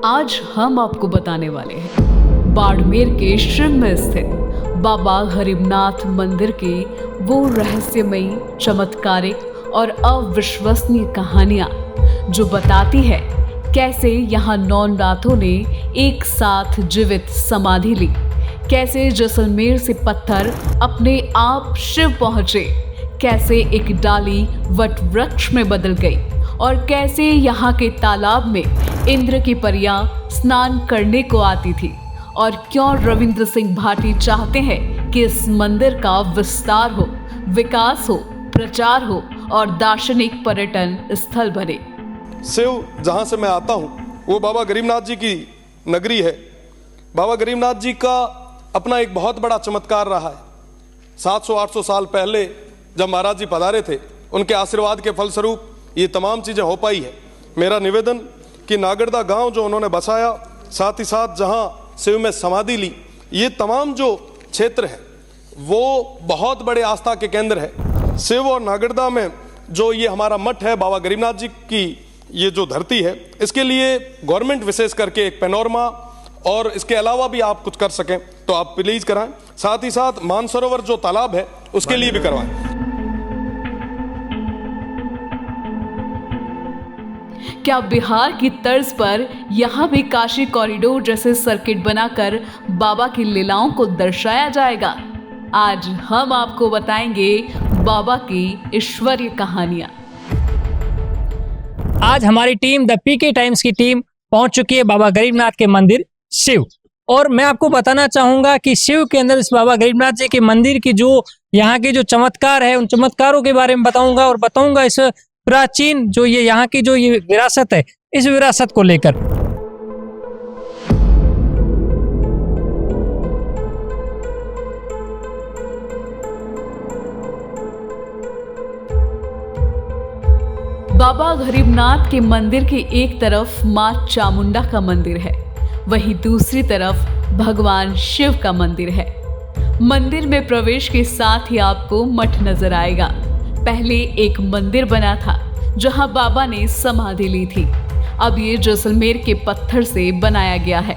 आज हम आपको बताने वाले हैं बाड़मेर के शिव में स्थित बाबा गरीबनाथ मंदिर के वो रहस्यमयी, चमत्कारिक और अविश्वसनीय कहानियां जो बताती है कैसे यहाँ 9 नाथों ने एक साथ जीवित समाधि ली, कैसे जैसलमेर से पत्थर अपने आप शिव पहुंचे, कैसे एक डाली वट वृक्ष में बदल गई और कैसे यहाँ के तालाब में इंद्र की परियां स्नान करने को आती थी, और क्यों रविंद्र सिंह भाटी चाहते हैं कि इस मंदिर का विस्तार हो, विकास हो, प्रचार हो और दार्शनिक पर्यटन स्थल बने। शिव जहाँ से मैं आता हूँ वो बाबा गरीबनाथ जी की नगरी है। बाबा गरीबनाथ जी का अपना एक बहुत बड़ा चमत्कार रहा है। 700-800 साल पहले जब महाराज जी पधारे थे, उनके आशीर्वाद के फलस्वरूप ये तमाम चीज़ें हो पाई है। मेरा निवेदन कि नागरदा गांव जो उन्होंने बसाया, साथ ही साथ जहां शिव में समाधि ली, ये तमाम जो क्षेत्र है वो बहुत बड़े आस्था के केंद्र है। शिव और नागरदा में जो ये हमारा मठ है, बाबा गरीबनाथ जी की ये जो धरती है, इसके लिए गवर्नमेंट विशेष करके एक पैनोरमा और इसके अलावा भी आप कुछ कर सकें तो आप प्लीज़ कराएं। साथ ही साथ मानसरोवर जो तालाब है उसके लिए भी करवाएं। क्या बिहार की तर्ज पर यहाँ भी काशी कॉरिडोर जैसे सर्किट बनाकर बाबा की लीलाओं को दर्शाया जाएगा? आज हम आपको बताएंगे बाबा की ईश्वरीय कहानियां। आज हमारी टीम द पीके टाइम्स की टीम पहुंच चुकी है बाबा गरीबनाथ के मंदिर शिव, और मैं आपको बताना चाहूंगा कि शिव के अंदर इस बाबा गरीबनाथ जी के मंदिर की जो यहाँ के जो चमत्कार है, उन चमत्कारों के बारे में बताऊंगा और बताऊंगा इस प्राचीन जो ये यहाँ की जो ये विरासत है, इस विरासत को लेकर। बाबा गरीबनाथ के मंदिर के एक तरफ मां चामुंडा का मंदिर है, वहीं दूसरी तरफ भगवान शिव का मंदिर है। मंदिर में प्रवेश के साथ ही आपको मठ नजर आएगा। पहले एक मंदिर बना था जहां बाबा ने समाधि ली थी, अब ये जैसलमेर के पत्थर से बनाया गया है।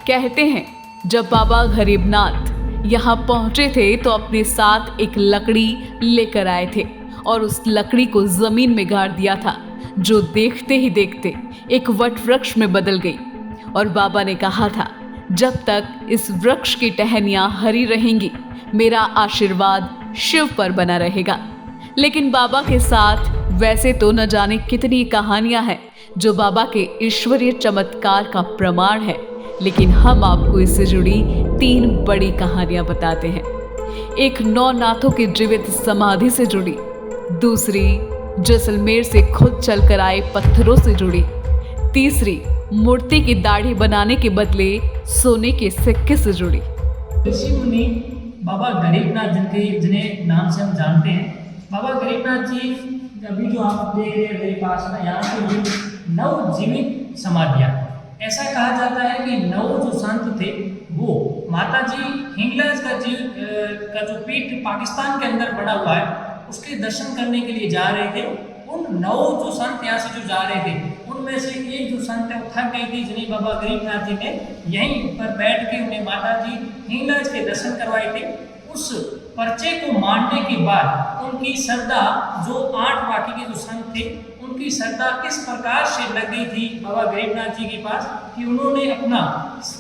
कहते हैं जब बाबा गरीबनाथ यहाँ पहुंचे थे तो अपने साथ एक लकड़ी लेकर आए थे और उस लकड़ी को जमीन में गाड़ दिया था, जो देखते ही देखते एक वट वृक्ष में बदल गई। और बाबा ने कहा था, जब तक इस वृक्ष की टहनियाँ हरी रहेंगी, मेरा आशीर्वाद शिव पर बना रहेगा। लेकिन बाबा के साथ वैसे तो न जाने कितनी कहानियां हैं जो बाबा के ईश्वरीय चमत्कार का प्रमाण है, लेकिन हम आपको इससे जुड़ी 3 बड़ी कहानियां बताते हैं। एक 9 नाथों की जीवित समाधि से जुड़ी, दूसरी जैसलमेर से खुद चलकर आए पत्थरों से जुड़ी, तीसरी मूर्ति की दाढ़ी बनाने के बदले सोने के सिक्के से जुड़ी। ऋषि मुनि बाबा गरीबनाथ जिन्हें नाम से हम जानते हैं, बाबा गरीबनाथ जी अभी जो आप देख रहे हैं मेरे पास ना, यहाँ पे 9 जीवित समाधियाँ। ऐसा कहा जाता है कि 9 जो संत थे वो माता जी हिंगलाज का जो पीठ पाकिस्तान के अंदर बना हुआ है, उसके दर्शन करने के लिए जा रहे थे। उन 9 जो संत यहाँ से जो जा रहे थे, उनमें से एक जो संत है वो थक गई थी, जिन्हें बाबा गरीबनाथ जी ने यहीं पर बैठ के उन्हें माता जी हिंगलाज के दर्शन करवाए थे। उस पर्चे को मानने के बाद उनकी श्रद्धा, जो 8 बाकी के जो संत थे, उनकी श्रद्धा इस प्रकार से लग गई थी बाबा गरीबनाथ जी के पास कि उन्होंने अपना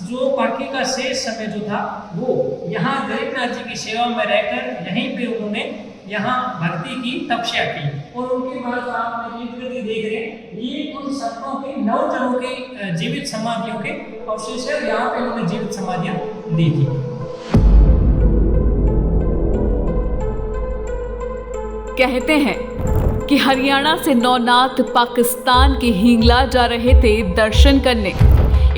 जो बाकी का शेष समय जो था वो यहाँ गरीबनाथ जी की सेवा में रहकर यहीं पे उन्होंने यहाँ भक्ति की तपस्या की। और उनके बाद आप देख रहे हैं, ये उन संतों के 9 जनों के जीवित समाधियों के अवशेष है। यहाँ पे उन्होंने जीवित समाधियाँ दी थी। कहते हैं कि हरियाणा से 9 नाथ पाकिस्तान के हिंगला जा रहे थे दर्शन करने।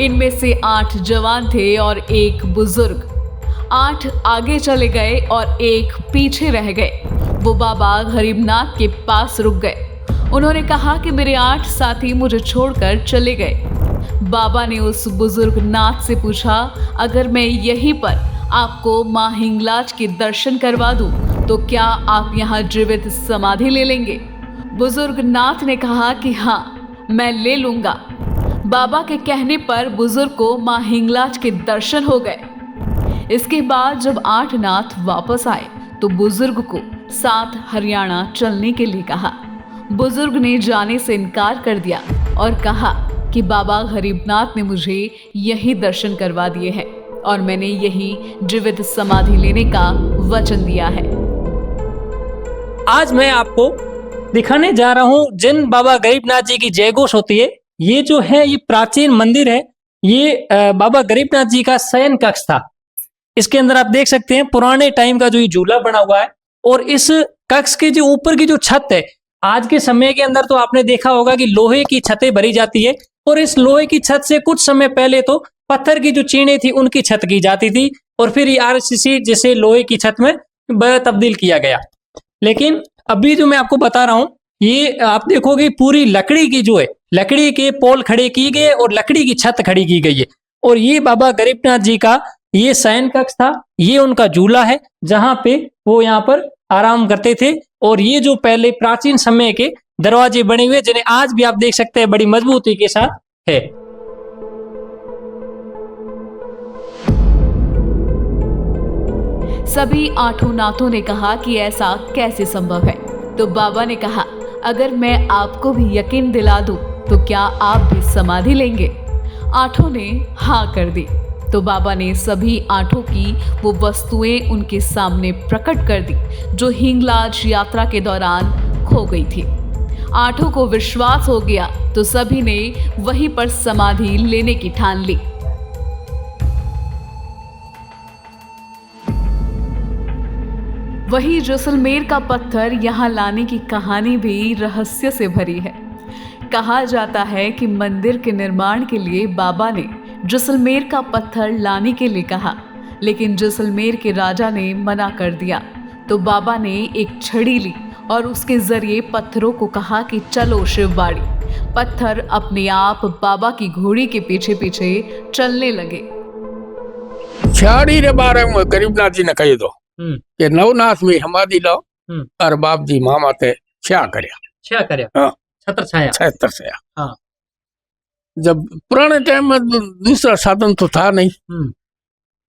इनमें से 8 जवान थे और 1 बुजुर्ग। 8 आगे चले गए और 1 पीछे रह गए। वो बाबा गरीबनाथ के पास रुक गए। उन्होंने कहा कि मेरे 8 साथी मुझे छोड़कर चले गए। बाबा ने उस बुजुर्ग नाथ से पूछा, अगर मैं यहीं पर आपको माँ हिंगलाज के दर्शन करवा दूं तो क्या आप यहाँ जीवित समाधि ले लेंगे? बुजुर्ग नाथ ने कहा कि हाँ, मैं ले लूंगा। बाबा के कहने पर बुजुर्ग को मां हिंगलाज के दर्शन हो गए। इसके बाद जब 8 नाथ वापस आए तो बुजुर्ग को साथ हरियाणा चलने के लिए कहा। बुजुर्ग ने जाने से इनकार कर दिया और कहा कि बाबा गरीबनाथ ने मुझे यही दर्शन करवा दिए हैं और मैंने यही जीवित समाधि लेने का वचन दिया है। आज मैं आपको दिखाने जा रहा हूं जिन बाबा गरीबनाथ जी की जयघोष होती है। ये जो है ये प्राचीन मंदिर है। ये बाबा गरीबनाथ जी का शयन कक्ष था। इसके अंदर आप देख सकते हैं पुराने टाइम का जो ये झूला बना हुआ है और इस कक्ष के जो ऊपर की जो छत है, आज के समय के अंदर तो आपने देखा होगा कि लोहे की छतें भरी जाती है और इस लोहे की छत से कुछ समय पहले तो पत्थर की जो चीनें थी उनकी छत की जाती थी और फिर ये आरसीसी जैसे लोहे की छत में तब्दील किया गया। लेकिन अभी जो मैं आपको बता रहा हूं ये आप देखोगे पूरी लकड़ी की जो है, लकड़ी के पोल खड़े किए गए और लकड़ी की छत खड़ी की गई है। और ये बाबा गरीबनाथ जी का ये शयन कक्ष था। ये उनका झूला है जहां पे वो यहाँ पर आराम करते थे। और ये जो पहले प्राचीन समय के दरवाजे बने हुए जिन्हें आज भी आप देख सकते हैं बड़ी मजबूती के साथ है। सभी 8 नाथों ने कहा कि ऐसा कैसे संभव है। तो बाबा ने कहा, अगर मैं आपको भी यकीन दिला दूं तो क्या आप भी समाधि लेंगे? 8 ने हाँ कर दी। तो बाबा ने सभी 8 की वो वस्तुएं उनके सामने प्रकट कर दी जो हिंगलाज यात्रा के दौरान खो गई थी। 8 को विश्वास हो गया तो सभी ने वहीं पर समाधि लेने की ठान ली। वही जैसलमेर का पत्थर यहाँ लाने की कहानी भी रहस्य से भरी है। कहा जाता है कि मंदिर के निर्माण के लिए बाबा ने जैसलमेर का पत्थर लाने के लिए कहा, लेकिन जैसलमेर के राजा ने मना कर दिया। तो बाबा ने एक छड़ी ली और उसके जरिए पत्थरों को कहा कि चलो शिवबाड़ी। पत्थर अपने आप बाबा की घोड़ी के पीछे पीछे चलने लगे। छड़ी रे बारे में गरीबनाथ जी ने कही दो कि नवनाथ में समाधि लो और बाप जी मामा ते छा करया हाँ, छत्र छाया। हाँ। जब पुराने टाइम में दूसरा साधन तो था नहीं,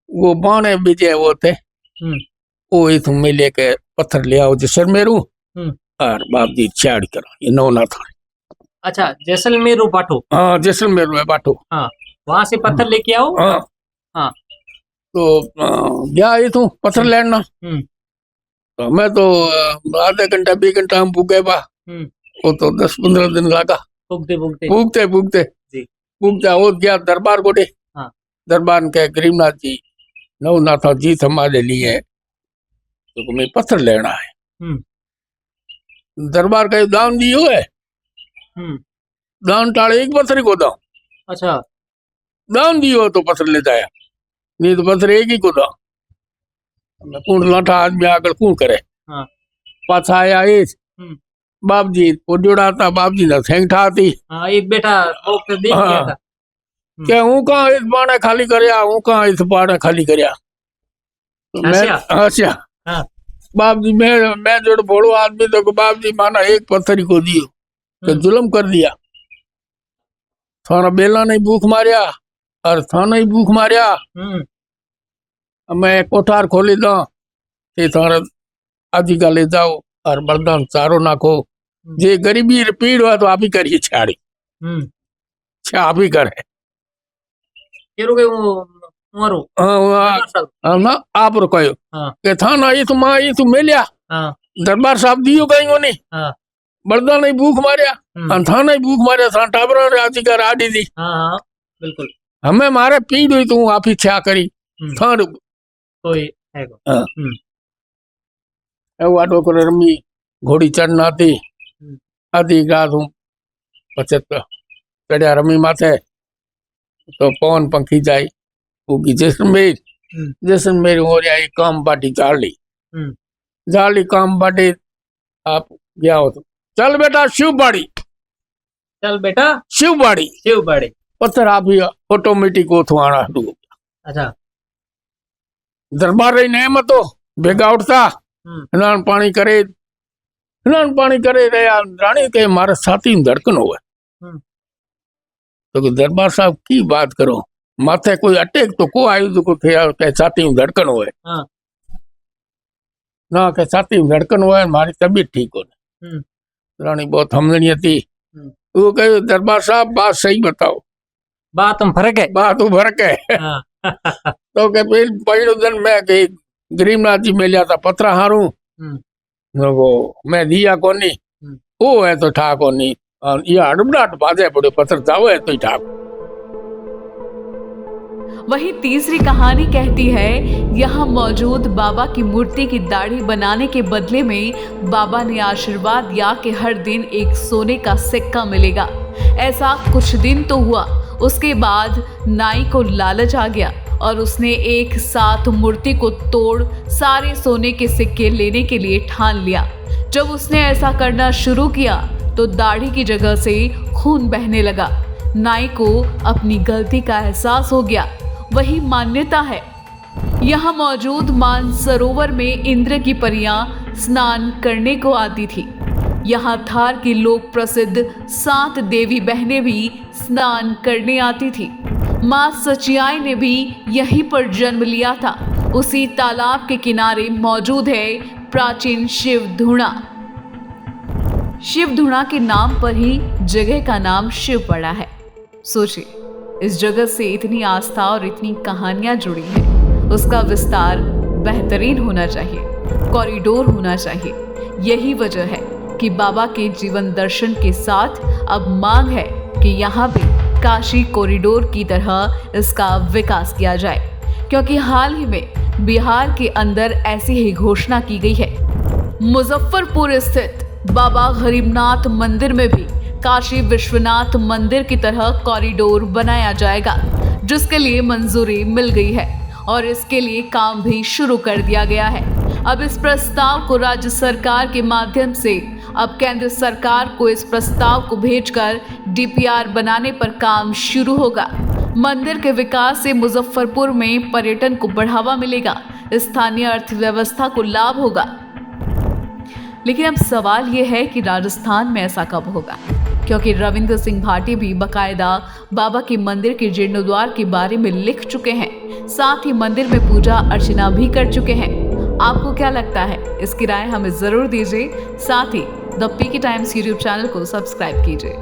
वो बाणे बीजे वो थे, वो इथु में लेके पत्थर ले आओ जैसलमेर और बाप जी छाड़ करो। ये नवनाथ। अच्छा, जैसलमेर बाटो। हाँ, जैसलमेर में बाटो। हाँ, वहां से पत्थर लेके आओ। हाँ हाँ। तो गया इथु पत्थर लेना। तो मैं तो आधे घंटा 20 घंटा हम भूखे बा, वो तो 10-15 दिन लगा भूखते वो गया दरबार गोटे। हाँ। दरबार के गरीबनाथ जी नवनाथ जी हमारे लिए तो मैं पत्थर लेना है। दरबार का दान दियो है, दान टाले एक पत्थर को दान। अच्छा, दान दियो तो पत्थर ले जाया, नहीं तो पत्थर एक ही को दान। कौन लाठा आदमी आकर कौन करे। हाँ। पाछा आया इस बाप जी वो जोड़ा था, बाप जी ने थैंक ठा थी। हाँ, एक बेटा देख लिया था क्या हूँ कहाँ इस बाणे खाली करया, हूँ कहाँ इस बाणे खाली करया। तो मैं अच्छा हाँ। बाप जी मैं जोड़ बोलो आदमी तो बाप जी माना एक पत्थर ही को दियो तो जुल्म कर दिया। थाना बेला नहीं भूख मारिया और थाना ही भूख मारिया। मैं कोठार खोली दो थाना आदि का ले जाओ और बरदान चारो नाखो। जे गरीबी पीड़ हुआ तो आप ही करिए छाड़ी आप ही करे ना आप रो कहो के थाना ये तो मां ये तो मिलिया दरबार साहब दियो गई होनी बरदा नहीं भूख मारिया थाना ही भूख मारिया था टाबरा रे आदि का आडी दी। बिल्कुल हमें मारे पीड़ हुई तो आप ही छा करी थान कोई है वाटो को रमी घोड़ी चढ़ना थी आधी रात हूँ 75 चढ़िया रमी माथे तो पवन पंखी जाई होगी जैसलमेर हो रहा है काम बाटी जाली काम बाटी आप गया हो तो चल बेटा शिवबाड़ी पत्थर आप ही ऑटोमेटिक आना शुरू हो गया। अच्छा, दरबार रही नेमत हो भेगा उठता स्नान पानी करे रहे रानी के मारे साथी धड़कन हो तो कि दरबार साहब की बात करो, माथे कोई अटैक तो को आयु को थे के छाती में धड़कन होए हाँ। ना के छाती में धड़कन होए, मारी तबीयत ठीक हो। रानी बहुत हमदनी थी। वो कहे दरबार साहब बात सही बताओ, बात में फर्क है। बात वो फर्क है। हाँ। तो के पहले दिन मैं के गरीबनाथ जी में लिया था पत्रा हारू, वो मैं दिया कोनी, वो है तो ठा कोनी, ये हड़बड़ाहट बाजे पड़े पत्थर जाओ है तो ही ठाक। वही तीसरी कहानी कहती है, यहाँ मौजूद बाबा की मूर्ति की दाढ़ी बनाने के बदले में बाबा ने आशीर्वाद दिया कि हर दिन एक सोने का सिक्का मिलेगा। ऐसा कुछ दिन तो हुआ, उसके बाद नाई को लालच आ गया और उसने एक साथ मूर्ति को तोड़ सारे सोने के सिक्के लेने के लिए ठान लिया। जब उसने ऐसा करना शुरू किया तो दाढ़ी की जगह से खून बहने लगा। नाई को अपनी गलती का एहसास हो गया। वही मान्यता है, यहाँ मौजूद मानसरोवर में इंद्र की परियां स्नान करने को आती थी। यहाँ थार की लोक प्रसिद्ध 7 देवी बहनें भी स्नान करने आती थी। माँ सचियाई ने भी यहीं पर जन्म लिया था। उसी तालाब के किनारे मौजूद है प्राचीन शिव धुणा। शिव धुणा के नाम पर ही जगह का नाम शिव पड़ा है। सोचिए, इस जगह से इतनी आस्था और इतनी कहानियां जुड़ी हैं, उसका विस्तार बेहतरीन होना चाहिए, कॉरिडोर होना चाहिए। यही वजह है कि बाबा के जीवन दर्शन के साथ अब मांग है कि यहाँ भी काशी कॉरिडोर की तरह इसका विकास किया जाए, क्योंकि हाल ही में बिहार के अंदर ऐसी ही घोषणा की गई है। मुजफ्फरपुर स्थित बाबा गरीबनाथ मंदिर में भी काशी विश्वनाथ मंदिर की तरह कॉरिडोर बनाया जाएगा, जिसके लिए मंजूरी मिल गई है और इसके लिए काम भी शुरू कर दिया गया है। अब इस प्रस्ताव को राज्य सरकार के माध्यम से अब केंद्र सरकार को इस प्रस्ताव को भेजकर डीपीआर बनाने पर काम शुरू होगा। मंदिर के विकास से मुजफ्फरपुर में पर्यटन को बढ़ावा मिलेगा, स्थानीय अर्थव्यवस्था को लाभ होगा। लेकिन अब सवाल यह है कि राजस्थान में ऐसा कब होगा, क्योंकि रविंद्र सिंह भाटी भी बकायदा बाबा के मंदिर के जीर्णोद्वार के बारे में लिख चुके हैं, साथ ही मंदिर में पूजा अर्चना भी कर चुके हैं। आपको क्या लगता है? इसकी राय हमें जरूर दीजिए। साथ ही the PK Times YouTube channel को सब्सक्राइब कीजिए।